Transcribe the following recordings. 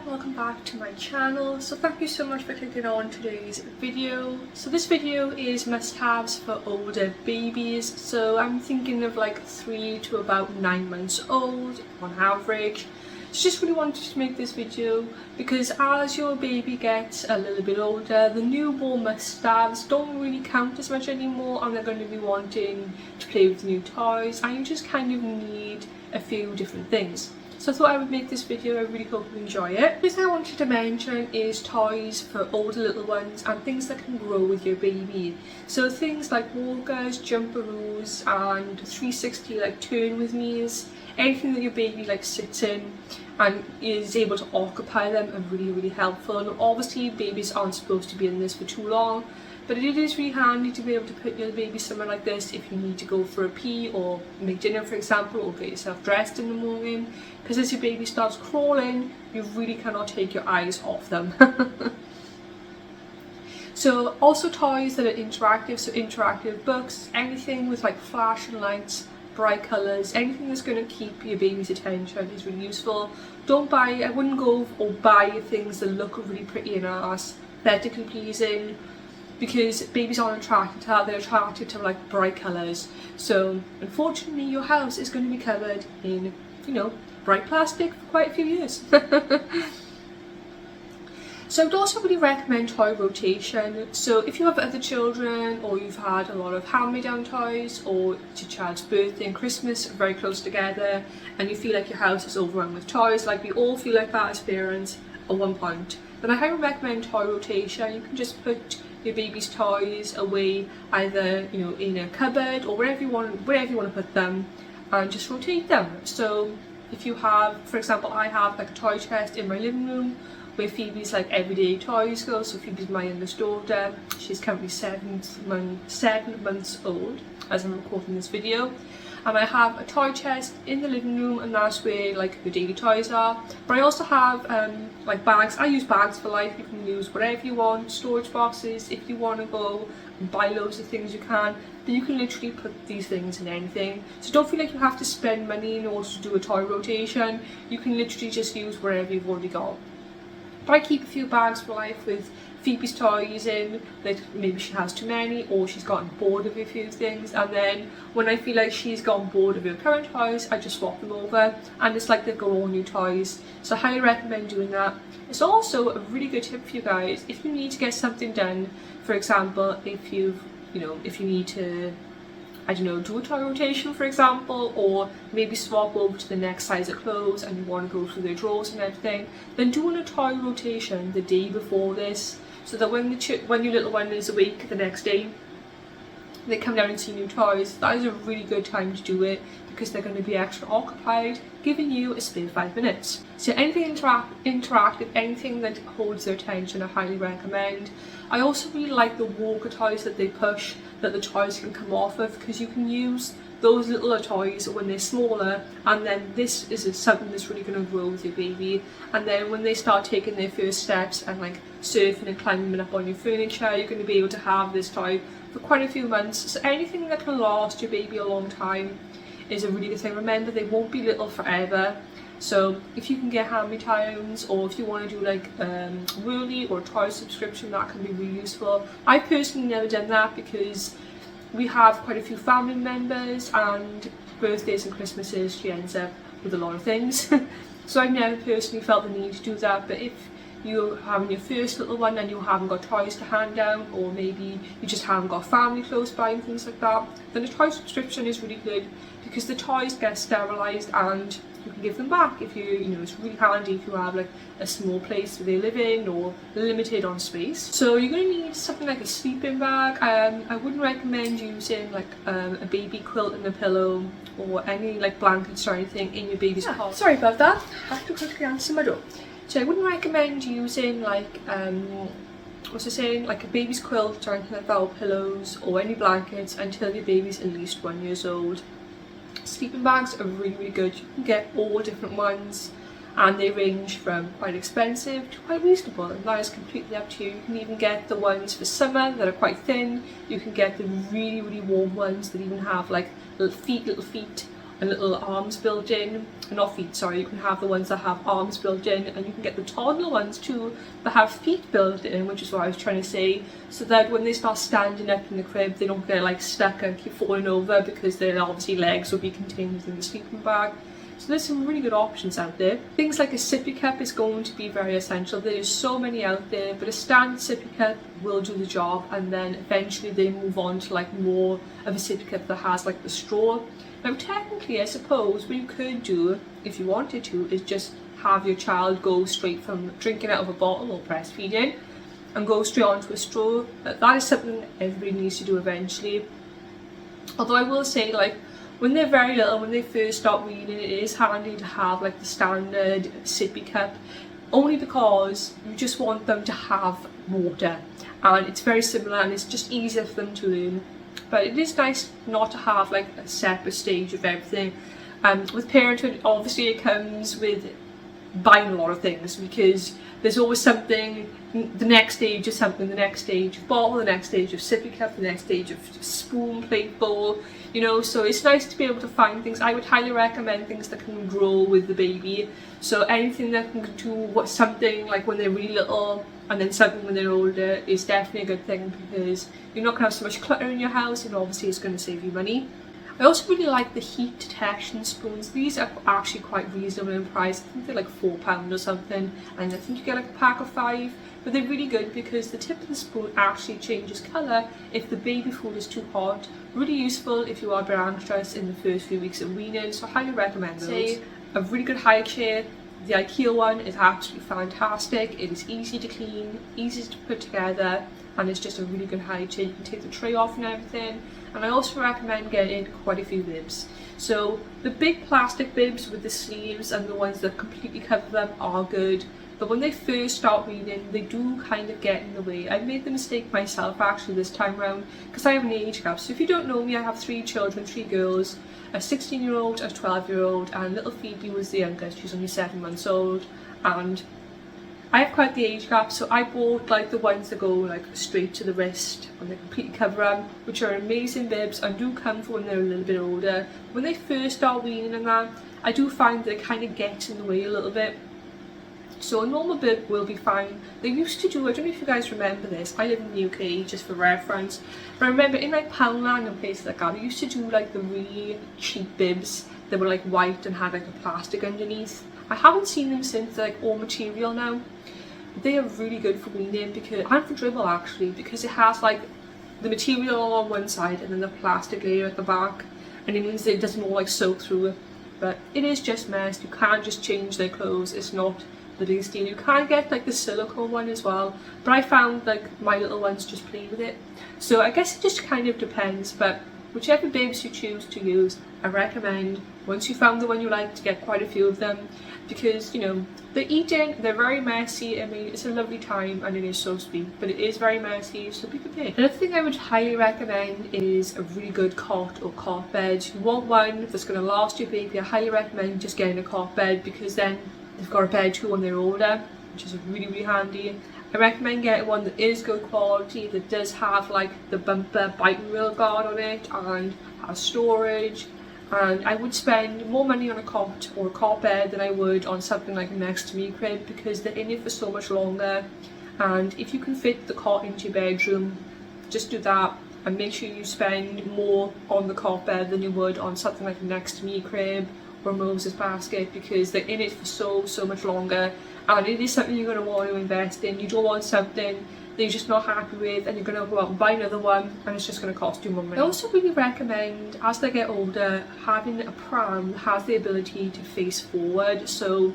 welcome back to my channel. So thank you so much for clicking on today's video. So this video is must-haves for older babies. So I'm thinking of like 3 to about 9 months old on average. So just really wanted to make this video because as your baby gets a little bit older, the newborn must-haves don't really count as much anymore, and they're going to be wanting to play with new toys, and you just kind of need a few different things. So I thought I would make this video. I really hope you enjoy it. The thing I wanted to mention is toys for older little ones and things that can grow with your baby. So things like walkers, jumperoos and 360 like turn with me's, anything that your baby like sits in and is able to occupy them are really helpful. And obviously babies aren't supposed to be in this for too long, but it is really handy to be able to put your baby somewhere like this if you need to go for a pee or make dinner, for example, or get yourself dressed in the morning, because as your baby starts crawling you really cannot take your eyes off them. So also toys that are interactive, so interactive books, anything with like flashing lights, bright colours, anything that's going to keep your baby's attention is really useful. I wouldn't go or buy things that look really pretty and are aesthetically pleasing, because babies aren't attracted to that, they're attracted to like bright colours. So unfortunately your house is going to be covered in, bright plastic for quite a few years. So I would also really recommend toy rotation. So if you have other children, or you've had a lot of hand-me-down toys, or it's your child's birthday and Christmas are very close together and you feel like your house is overrun with toys, like we all feel like that as parents at one point, then I highly recommend toy rotation. You can just put your baby's toys away either in a cupboard or wherever you want to put them, and just rotate them. So if you have, for example, I have like a toy chest in my living room where Phoebe's like everyday toys go. So Phoebe's my youngest daughter. She's currently 7 months old as I'm recording this video. And I have a toy chest in the living room, and that's where like the daily toys are. But I also have like bags. I use bags for life. You can use whatever you want. Storage boxes. If you want to go and buy loads of things, you can. But you can literally put these things in anything. So don't feel like you have to spend money in order to do a toy rotation. You can literally just use wherever you've already got. But I keep a few bags for life with Phoebe's toys in, that maybe she has too many or she's gotten bored of a few things, and then when I feel like she's gotten bored of her current toys, I just swap them over and it's like they've got all new toys. So I highly recommend doing that. It's also a really good tip for you guys if you need to get something done. For example, if you need to, do a toy rotation, for example, or maybe swap over to the next size of clothes and you want to go through their drawers and everything, then doing a toy rotation the day before this, so that when your little one is awake the next day, they come down and see new toys. That is a really good time to do it, because they're going to be extra occupied, giving you a spare 5 minutes. So anything interactive, anything that holds their attention, I highly recommend. I also really like the walker toys that they push, that the toys can come off of, because you can use those little toys when they're smaller, and then this is something that's really going to grow with your baby. And then when they start taking their first steps and like surfing and climbing up on your furniture, you're going to be able to have this toy for quite a few months. So anything that can last your baby a long time is a really good thing. Remember, they won't be little forever. So if you can get hand-me-downs, or if you want to do like Whirly or a toy subscription, that can be really useful. I personally never done that because we have quite a few family members, and birthdays and Christmases she ends up with a lot of things. So I've never personally felt the need to do that. But if you're having your first little one and you haven't got toys to hand down, or maybe you just haven't got family close by and things like that, then a toy subscription is really good, because the toys get sterilised and you can give them back. If it's really handy if you have like a small place where they live in or limited on space. So you're going to need something like a sleeping bag. I wouldn't recommend using like a baby quilt and a pillow, or any like blankets or anything in your baby's cot. Sorry about that, I have to quickly answer my door. So I wouldn't recommend using like like a baby's quilt or anything like that, or pillows or any blankets, until your baby's at least 1 year old. Sleeping bags are really good. You can get all different ones, and they range from quite expensive to quite reasonable, and that is completely up to you. You can even get the ones for summer that are quite thin. You can get the really warm ones that even have like little feet and little arms built in, not feet, sorry, you can have the ones that have arms built in, and you can get the toddler ones too that have feet built in, which is what I was trying to say, so that when they start standing up in the crib they don't get like stuck and keep falling over, because their obviously legs will be contained within the sleeping bag. So there's some really good options out there. Things like a sippy cup is going to be very essential. There's so many out there, but a standard sippy cup will do the job, and then eventually they move on to like more of a sippy cup that has like the straw. Now technically I suppose what you could do if you wanted to is just have your child go straight from drinking out of a bottle or breastfeeding and go straight onto a straw. That is something everybody needs to do eventually. Although I will say, like, when they're very little, when they first start weaning, it is handy to have like the standard sippy cup, only because you just want them to have water, and it's very similar and it's just easier for them to learn. But it is nice not to have like a separate stage of everything. With parenthood, obviously it comes with buying a lot of things, because there's always something, the next stage of something, the next stage of bottle, the next stage of sippy cup, the next stage of spoon, plate, bowl, you know, so it's nice to be able to find things. I would highly recommend things that can grow with the baby, so anything that can do something like when they're really little and then something when they're older is definitely a good thing, because you're not going to have so much clutter in your house, and obviously it's going to save you money. I also really like the heat detection spoons. These are actually quite reasonable in price. I think they're like £4 or something, and I think you get like a pack of 5, but they're really good because the tip of the spoon actually changes colour if the baby food is too hot. Really useful if you are a bit anxious in the first few weeks of weaning, so I highly recommend those. Say, a really good high chair. The IKEA one is absolutely fantastic. It is easy to clean, easy to put together, and it's just a really good high chair. You can take the tray off and everything. And I also recommend getting quite a few bibs. So the big plastic bibs with the sleeves and the ones that completely cover them are good, but when they first start weaning they do kind of get in the way. I made the mistake myself actually this time round, because I have an age gap. So if you don't know me, I have 3 children, 3 girls, a 16-year-old, a 12-year-old, and little Phoebe was the youngest. She's only 7 months old, and I have quite the age gap, so I bought like the ones that go like straight to the wrist and they completely cover them, which are amazing bibs and do come for when they're a little bit older. When they first start weaning and that, I do find they kind of get in the way a little bit. So a normal bib will be fine. They used to do, I don't know if you guys remember this, I live in the UK just for reference, but I remember in like Poundland and places like that, they used to do like the really cheap bibs that were like white and had like a plastic underneath. I haven't seen them since. They're like all material now. They are really good for weaning, because, and for dribble actually, because it has like the material on one side and then the plastic layer at the back, and it means that it doesn't all like soak through it. But it is just mess. You can't just change their clothes. It's not the biggest deal. You can get like the silicone one as well, but I found like my little ones just play with it. So I guess it just kind of depends, but whichever bibs you choose to use, I recommend, once you found the one you like, to get quite a few of them, because, you know, the eating, they're very messy. I mean, it's a lovely time and it is so sweet, but it is very messy, so be prepared. Another thing I would highly recommend is a really good cot or cot bed. You want one that's going to last your baby. I highly recommend just getting a cot bed, because then they've got a bed too when they're older, which is really, really handy. I recommend getting one that is good quality, that does have like the bumper biting wheel guard on it and has storage. And I would spend more money on a cot or a cot bed than I would on something like a next to me crib, because they're in it for so much longer. And if you can fit the cot into your bedroom, just do that, and make sure you spend more on the cot bed than you would on something like a next to me crib or Moses basket, because they're in it for so much longer, and it is something you're going to want to invest in. You don't want something that you're just not happy with and you're going to go out and buy another one and it's just going to cost you more money. I also really recommend, as they get older, having a pram that has the ability to face forward, so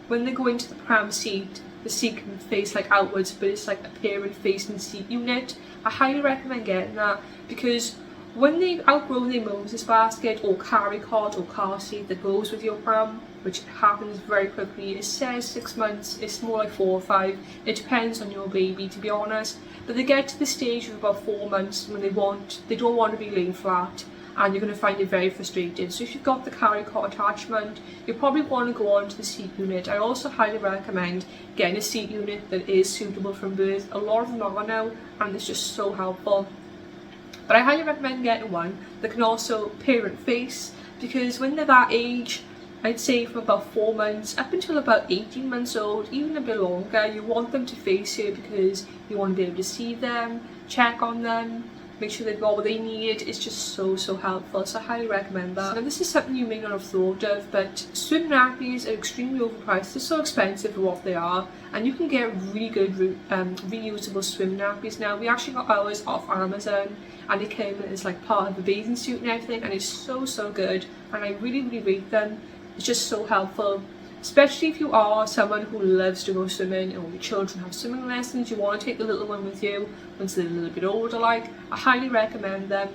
when they go into the pram seat, the seat can face like outwards, but it's like a parent facing seat unit. I highly recommend getting that, because when they outgrow their Moses basket or carry cot or car seat that goes with your pram, which happens very quickly, it says 6 months, it's more like 4 or 5, it depends on your baby to be honest, but they get to the stage of about 4 months when they don't want to be laying flat, and you're going to find it very frustrating. So if you've got the carry cot attachment, you probably want to go on to the seat unit. I also highly recommend getting a seat unit that is suitable from birth. A lot of them are now, and it's just so helpful. But I highly recommend getting one that can also parent face, because when they're that age, I'd say from about 4 months up until about 18 months old, even a bit longer, you want them to face you because you want to be able to see them, check on them, make sure they've got what they need. It's just so helpful, so I highly recommend that. Now this is something you may not have thought of, but swim nappies are extremely overpriced. They're so expensive for what they are, and you can get really good reusable swim nappies now. We actually got ours off Amazon, and it came as like part of the bathing suit and everything, and it's so good, and I really rate them. It's just so helpful, especially if you are someone who loves to go swimming, or your children have swimming lessons, you want to take the little one with you once they're a little bit older. Like, I highly recommend them.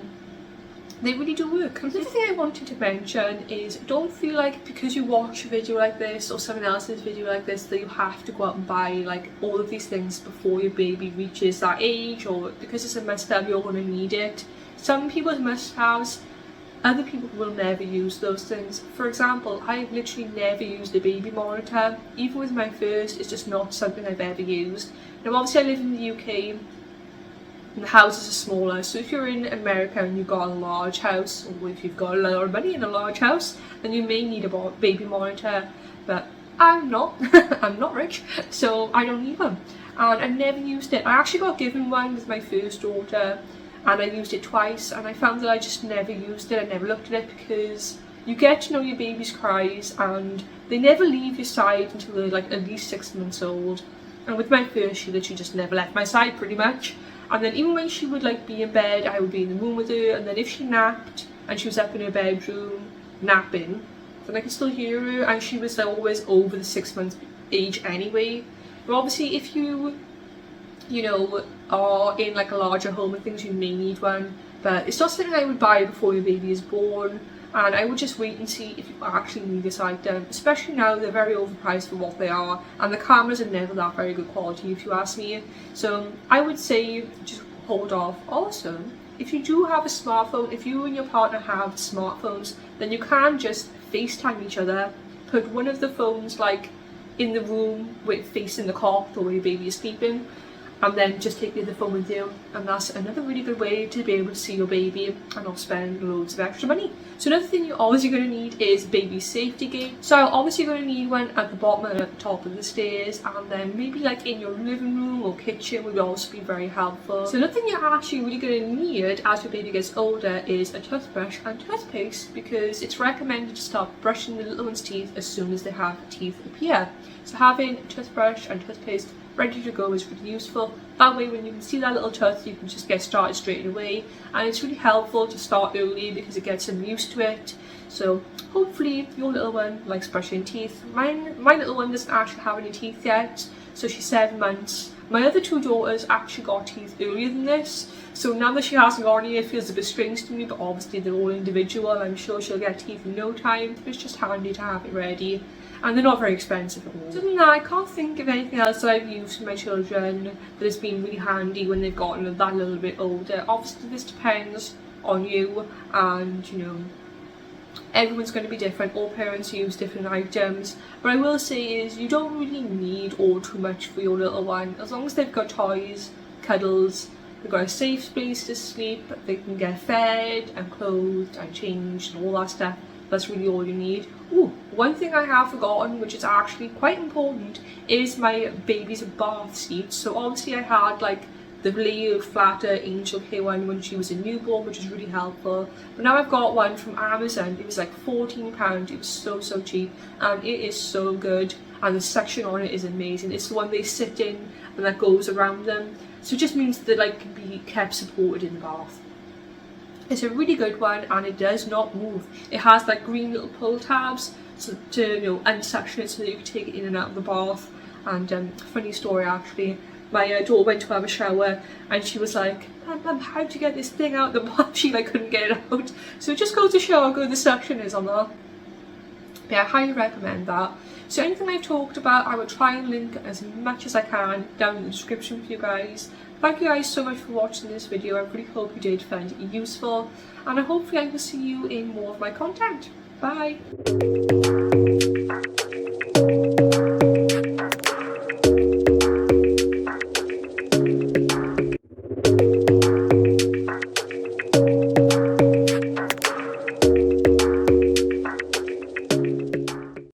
They really do work. Another thing I wanted to mention is, don't feel like because you watch a video like this or someone else's video like this that you have to go out and buy like all of these things before your baby reaches that age, or because it's a must-have you're going to need it. Some people's must-haves, other people will never use those things. For example, I've literally never used a baby monitor. Even with my first, it's just not something I've ever used. Now obviously I live in the UK and the houses are smaller, so if you're in America and you've got a large house, or if you've got a lot of money in a large house, then you may need a baby monitor, but I'm not. I'm not rich, so I don't need one. And I've never used it. I actually got given one with my first daughter, and I used it twice, and I found that I just never used it. I never looked at it because you get to know your baby's cries and they never leave your side until they're like at least 6 months old. And with my first, she literally just never left my side pretty much. And then even when she would like be in bed, I would be in the room with her, and then if she napped and she was up in her bedroom napping, then I could still hear her, and she was always over the 6 month age anyway. But obviously if you know, are in like a larger home and things, you may need one, but it's not something I would buy before your baby is born, and I would just wait and see if you actually need this item. Especially now, they're very overpriced for what they are, and the cameras are never that very good quality if you ask me. So I would say just hold off. Also, if you do have a smartphone, if you and your partner have smartphones, then you can just FaceTime each other, put one of the phones like in the room with facing the cot or where your baby is sleeping, and then just take the other phone with you, and that's another really good way to be able to see your baby and not spend loads of extra money. So another thing you're obviously going to need is baby safety gate. So obviously you're going to need one at the bottom and at the top of the stairs, and then maybe like in your living room or kitchen would also be very helpful. So another thing you're actually really going to need as your baby gets older is a toothbrush and toothpaste, because it's recommended to start brushing the little one's teeth as soon as they have teeth appear. So having a toothbrush and toothpaste ready to go is really useful. That way when you can see that little tooth, you can just get started straight away, and it's really helpful to start early because it gets them used to it. So hopefully your little one likes brushing teeth. My little one doesn't actually have any teeth yet, so she's 7 months. My other two daughters actually got teeth earlier than this, so now that she hasn't got any, it feels a bit strange to me, but obviously they're all individual. I'm sure she'll get teeth in no time, but it's just handy to have it ready. And they're not very expensive at all. Other than that, I can't think of anything else that I've used for my children that has been really handy when they've gotten that little bit older. Obviously this depends on you, and you know, everyone's going to be different. All parents use different items. What I will say is you don't really need all too much for your little one. As long as they've got toys, cuddles, they've got a safe place to sleep, they can get fed and clothed and changed and all that stuff. That's really all you need. Ooh, one thing I have forgotten, which is actually quite important, is my baby's bath seat. So obviously I had like the layered flatter Angel Care one when she was a newborn, which is really helpful. But now I've got one from Amazon. It was like £14. It was so cheap, and it is so good. And the section on it is amazing. It's the one they sit in and that goes around them. So it just means that like can be kept supported in the bath. It's a really good one, and it does not move. It has like green little pull tabs so to unsuction it so that you can take it in and out of the bath. And funny story actually, my daughter went to have a shower and she was like, Mum, how do you get this thing out of the bath? She like couldn't get it out. So just go to shower, go, the suction is on there. Yeah, I highly recommend that. So anything I've talked about, I will try and link as much as I can down in the description for you guys. Thank you guys so much for watching this video. I really hope you did find it useful, and hopefully I will see you in more of my content. Bye!